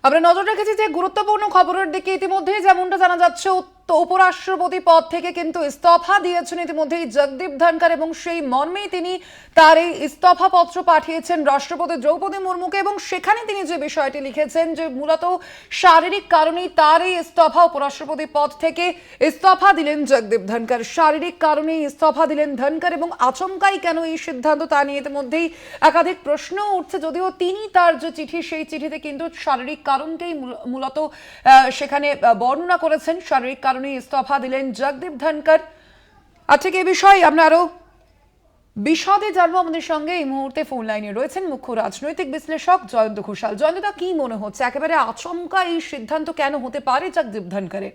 আমরা নজর রেখেছি যে গুরুত্বপূর্ণ খবরের দিকে। ইতিমধ্যেই যেমনটা জানা যাচ্ছে, উপরাষ্ট্রপতি পদ থেকে কিন্তু ইস্তফা দিয়েছেন ইতিমধ্যেই জগদীপ ধনকর, এবং সেই মর্মেই তিনি তার এই ইস্তফা পত্র পাঠিয়েছেন রাষ্ট্রপতি দ্রৌপদী মুর্মুকে। এবং সেখানে তিনি যে বিষয়টি লিখেছেন যে মূলত শারীরিক কারণেই তার এই ইস্তফা, উপরাষ্ট্রপতি পদ থেকে ইস্তফা দিলেন জগদীপ ধনকর। শারীরিক কারণেই ইস্তফা দিলেন ধনকর, এবং আচমকাই কেন এই সিদ্ধান্ত তা নিয়ে ইতিমধ্যেই একাধিক প্রশ্ন উঠছে। যদিও তিনি তার যে চিঠি, সেই চিঠিতে কিন্তু শারীরিক কারণকেই মূলত সেখানে বর্ণনা করেছেন। শারীরিক কারণে ইস্তফা দিলেন জগদীপ ধনকর। আচ্ছা, এই বিষয়ে আমরা আরো বিশদে জানবো। আমাদের সঙ্গে এই মুহূর্তে ফোন লাইনে রয়েছেন মুখ্য রাজনৈতিক বিশ্লেষক জয়ন্ত ঘোষাল। জয়ন্তদা, কি মনে হচ্ছে একেবারে আচমকা এই সিদ্ধান্ত কেন হতে পারে জগদীপ ধনকরের?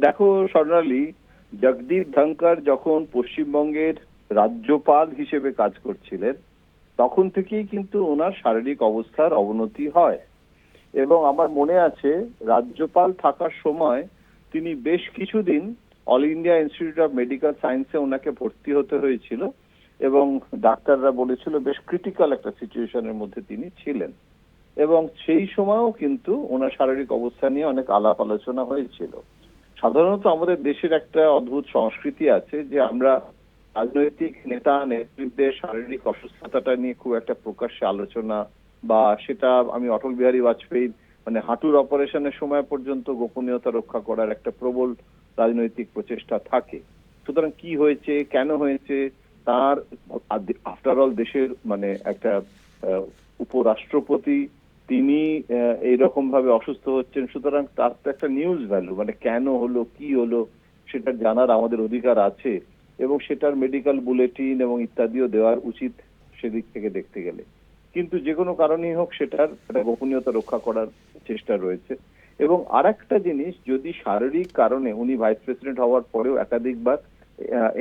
দেখো স্বর্ণালী, জগদীপ ধনকর যখন পশ্চিমবঙ্গের রাজ্যপাল হিসেবে কাজ করছিলেন তখন থেকেই কিন্তু ওনার শারীরিক অবস্থার অবনতি হয়, এবং আমার মনে আছে রাজ্যপাল থাকার সময় তিনি বেশ কিছুদিন all India Institute of Medical সায়েন্সে ওনাকে ভর্তি হতে হয়েছিল, এবং ডাক্তাররা বলেছিল বেশ ক্রিটিক্যাল একটা সিচুয়েশনের মধ্যে তিনি ছিলেন, এবং সেই সময়ও কিন্তু ওনার শারীরিক অবস্থা নিয়ে অনেক আলাপ আলোচনা হয়েছিল। সাধারণত আমাদের দেশের একটা অদ্ভুত সংস্কৃতি আছে যে আমরা রাজনৈতিক নেতা নেতৃত্বের শারীরিক অসুস্থতাটা নিয়ে খুব একটা প্রকাশ্যে আলোচনা, বা সেটা আমি অটল বিহারী বাজপেয়ীর হাঁটুর অপারেশনের সময় পর্যন্ত গোপনীয়তা রক্ষা করার একটা প্রবল রাজনৈতিক প্রচেষ্টা থাকে। সুতরাং কি হয়েছে, কেন হয়েছে, তার আফটার অল দেশের একটা উপরাষ্ট্রপতি, তিনি এইরকম ভাবে অসুস্থ হচ্ছেন, সুতরাং তার তো একটা নিউজ ভ্যালু, কেন হলো, কি হলো, সেটা জানার আমাদের অধিকার আছে, এবং সেটার মেডিকেল বুলেটিন এবং ইত্যাদিও দেওয়ার উচিত সেদিক থেকে দেখতে গেলে। কিন্তু যে কোনো কারণেই হোক সেটার একটা গোপনীয়তা রক্ষা করার চেষ্টা রয়েছে। এবং আর একটা জিনিস, যদি শারীরিক কারণে উনি ভাইস প্রেসিডেন্ট হওয়ার পরেও একাধিকবার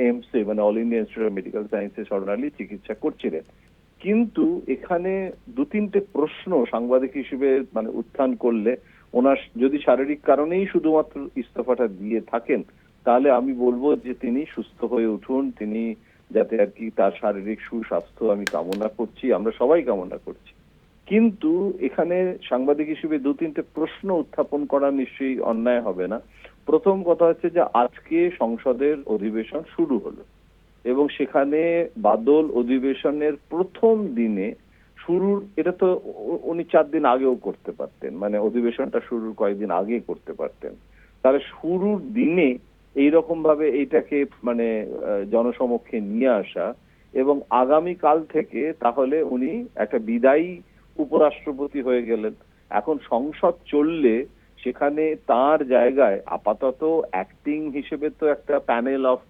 এইমসে All India Institute of Medical সায়েন্সে স্বর্ণালী চিকিৎসা করছিলেন, কিন্তু এখানে দু তিনটে প্রশ্ন সাংবাদিক হিসেবে উত্থান করলে, ওনার যদি শারীরিক কারণেই শুধুমাত্র ইস্তফাটা দিয়ে থাকেন তাহলে আমি বলবো যে তিনি সুস্থ হয়ে উঠুন, তিনি যাতে আর কি তার শারীরিক সুস্বাস্থ্য আমি কামনা করছি, আমরা সবাই কামনা করছি। কিন্তু এখানে সাংবাদিক হিসেবে দু তিনটে প্রশ্ন উত্থাপন করা নিশ্চয়ই অন্যায় হবে না। প্রথম কথা হচ্ছে যে আজকে সংসদের অধিবেশন শুরু হলো, এবং সেখানে বাদল অধিবেশনের প্রথম দিনে শুরুর, এটা তো উনি 4 দিন আগেও করতে পারতেন, অধিবেশনটা শুরুর কয়েকদিন আগে করতে পারতেন। তাহলে শুরুর দিনে এইরকম ভাবে এইটাকে জনসমক্ষে নিয়ে আসা, এবং আগামী কাল থেকে তাহলে উনি একটা বিদায়ী উপরাষ্ট্রপতি হয়ে গেলেন। এখন সংসদ চললে সেখানে তার জায়গায় আপাতত অ্যাক্টিং হিসেবে তো একটা প্যানেল অফ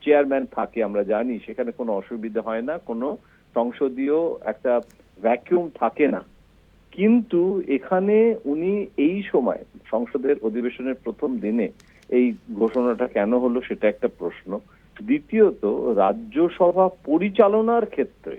চেয়ারম্যান থাকে, আমরা জানি সেখানে কোনো অসুবিধা হয় না, কোনো সংসদীয় একটা ভ্যাকিউম থাকে না। কিন্তু এখানে উনি এই সময় সংসদের অধিবেশনের প্রথম দিনে এই ঘোষণাটা কেন হলো সেটা একটা প্রশ্ন। দ্বিতীয়ত, রাজ্যসভা পরিচালনার ক্ষেত্রে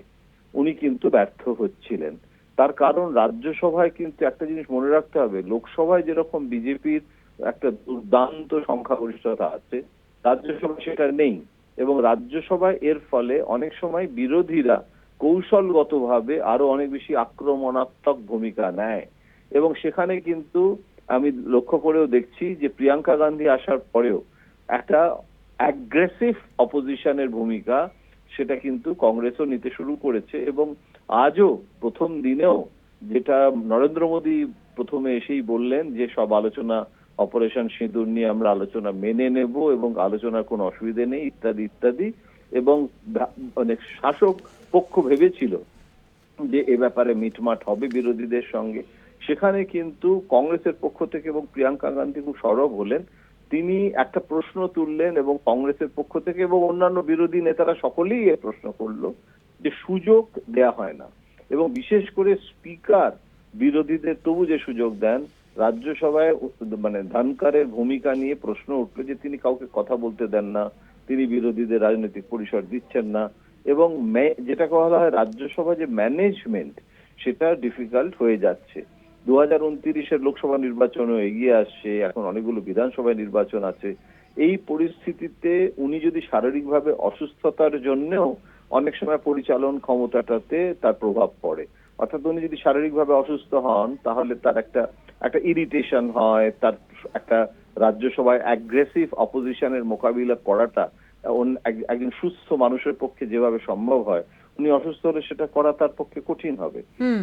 উনি কিন্তু ব্যর্থ হচ্ছিলেন। তার কারণ রাজ্যসভায় কিন্তু একটা জিনিস মনে রাখতে হবে, লোকসভায় যেরকম বিজেপির একটা দুর্দান্ত সংখ্যাগরিষ্ঠতা আছে, রাজ্যসভায় সেটা নেই, এবং রাজ্যসভায় এর ফলে অনেক সময় বিরোধীরা কৌশলগতভাবে আরো অনেক বেশি আক্রমণাত্মক ভূমিকা নেয়, এবং সেখানে কিন্তু আমি লক্ষ্য করেও দেখছি যে প্রিয়াঙ্কা গান্ধী আসার পরেও একটা অ্যাগ্রেসিভ অপোজিশনের ভূমিকা সেটা কিন্তু কংগ্রেসও নিতে শুরু করেছে। এবং আজও প্রথম দিনেও যেটা নরেন্দ্র মোদী প্রথমে এসেই বললেন যে সব আলোচনা, অপারেশন সিঁদুর নিয়ে আমরা আলোচনা মেনে নেব এবং আলোচনার কোনো অসুবিধে নেই ইত্যাদি ইত্যাদি, এবং শাসক পক্ষ ভেবেছিল যে এ ব্যাপারে মিটমাট হবে বিরোধীদের সঙ্গে। সেখানে কিন্তু কংগ্রেসের পক্ষ থেকে এবং প্রিয়াঙ্কা গান্ধী খুব সরব হলেন, তিনি একটা প্রশ্ন তুললেন, এবং কংগ্রেসের পক্ষ থেকে এবং অন্যান্য বিরোধী নেতারা সকলেই এ প্রশ্ন করলো যে সুযোগ দেয়া হয় না, এবং বিশেষ করে স্পিকার বিরোধীদের তবু যে সুযোগ দেন। রাজ্যসভায় ধনকরের ভূমিকা নিয়ে প্রশ্ন উঠলো যে তিনি কাউকে কথা বলতে দেন না, তিনি বিরোধীদের রাজনৈতিক পরিসর দিচ্ছেন না, এবং যেটা বলা হয় রাজ্যসভা যে ম্যানেজমেন্ট সেটা ডিফিকাল্ট হয়ে যাচ্ছে। 2029-এর লোকসভা নির্বাচনও এগিয়ে আসছে, এখন অনেকগুলো বিধানসভায় নির্বাচন আছে। এই পরিস্থিতিতে উনি যদি শারীরিকভাবে অসুস্থতার জন্যও অনেক সময় পরিচালন ক্ষমতাটাতে তার প্রভাব পড়ে। অর্থাৎ উনি যদি শারীরিকভাবে অসুস্থ হন তাহলে তার একটা একটা ইরিটেশন হয়, তার একটা রাজ্যসভায় অ্যাগ্রেসিভ অপোজিশনের মোকাবিলা করাটা একজন সুস্থ মানুষের পক্ষে যেভাবে সম্ভব হয়, উনি অসুস্থ হলে সেটা করা তার পক্ষে কঠিন হবে।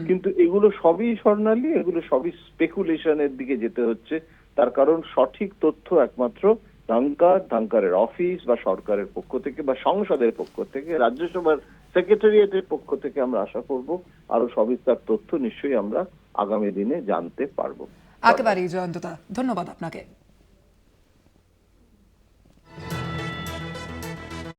কিন্তু এগুলো সবই স্বর্ণালী, এগুলো সবই স্পেকুলেশনের দিকে যেতে হচ্ছে। তার কারণ সঠিক তথ্য একমাত্র ধাঙ্কারের অফিস বা সরকারের পক্ষ থেকে বা সংসদের পক্ষ থেকে, রাজ্যসভার সেক্রেটারিয়েটের পক্ষ থেকে আমরা আশা করব আরো সবিস্তার তথ্য নিশ্চয়ই আমরা আগামী দিনে জানতে পারবো। একেবারেই জয়ন্তদা, ধন্যবাদ আপনাকে।